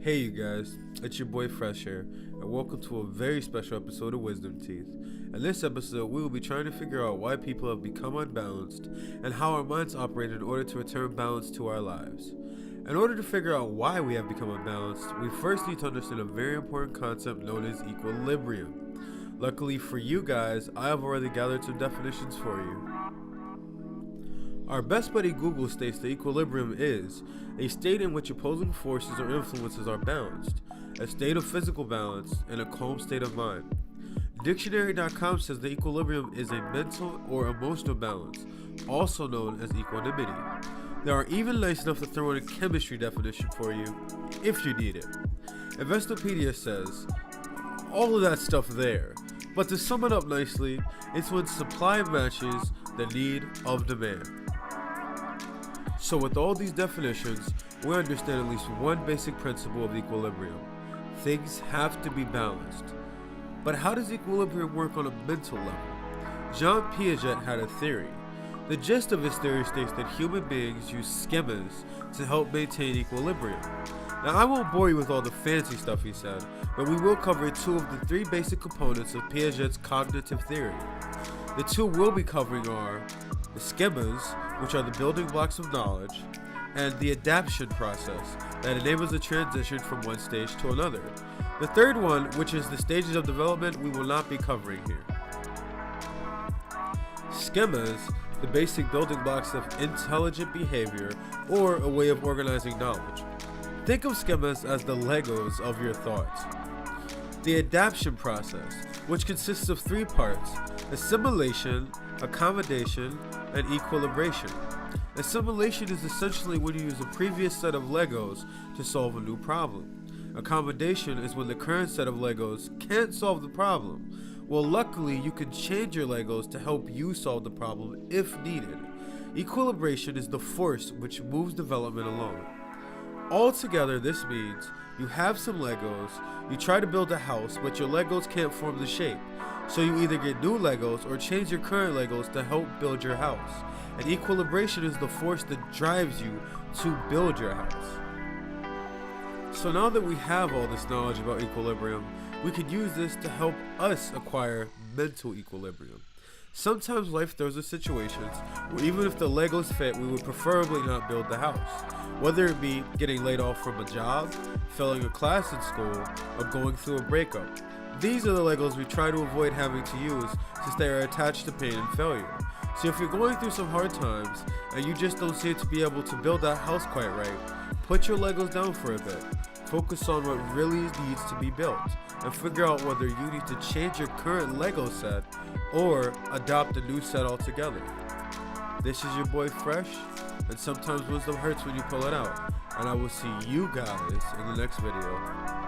Hey you guys, it's your boy Fresh here, and welcome to a very special episode of Wisdom Teeth. In this episode, we will be trying to figure out why people have become unbalanced and how our minds operate in order to return balance to our lives. In order to figure out why we have become unbalanced, we first need to understand a very important concept known as equilibrium. Luckily for you guys, I have already gathered some definitions for you. Our best buddy Google states that equilibrium is a state in which opposing forces or influences are balanced, a state of physical balance, and a calm state of mind. Dictionary.com says that equilibrium is a mental or emotional balance, also known as equanimity. They are even nice enough to throw in a chemistry definition for you, if you need it. Investopedia says, all of that stuff there, but to sum it up nicely, it's when supply matches the need of demand. So with all these definitions, we understand at least one basic principle of equilibrium. Things have to be balanced. But how does equilibrium work on a mental level? Jean Piaget had a theory. The gist of his theory states that human beings use schemas to help maintain equilibrium. Now I won't bore you with all the fancy stuff he said, but we will cover two of the three basic components of Piaget's cognitive theory. The two we'll be covering are the schemas, which are the building blocks of knowledge, and the adaption process that enables the transition from one stage to another. The third one, which is the stages of development, we will not be covering here. Schemas, the basic building blocks of intelligent behavior or a way of organizing knowledge. Think of schemas as the Legos of your thoughts. The adaption process, which consists of three parts: assimilation, accommodation, and equilibration. Assimilation is essentially when you use a previous set of Legos to solve a new problem. Accommodation is when the current set of Legos can't solve the problem. Well, luckily, you can change your Legos to help you solve the problem if needed. Equilibration is the force which moves development along. Altogether, this means you have some Legos, you try to build a house, but your Legos can't form the shape. So you either get new Legos or change your current Legos to help build your house. And equilibration is the force that drives you to build your house. So now that we have all this knowledge about equilibrium, we could use this to help us acquire mental equilibrium. Sometimes life throws us situations where even if the Legos fit, we would preferably not build the house. Whether it be getting laid off from a job, failing a class in school, or going through a breakup. These are the Legos we try to avoid having to use since they are attached to pain and failure. So if you're going through some hard times and you just don't seem to be able to build that house quite right, put your Legos down for a bit. Focus on what really needs to be built and figure out whether you need to change your current Lego set or adopt a new set altogether. This is your boy Fresh, and sometimes wisdom hurts when you pull it out. And I will see you guys in the next video.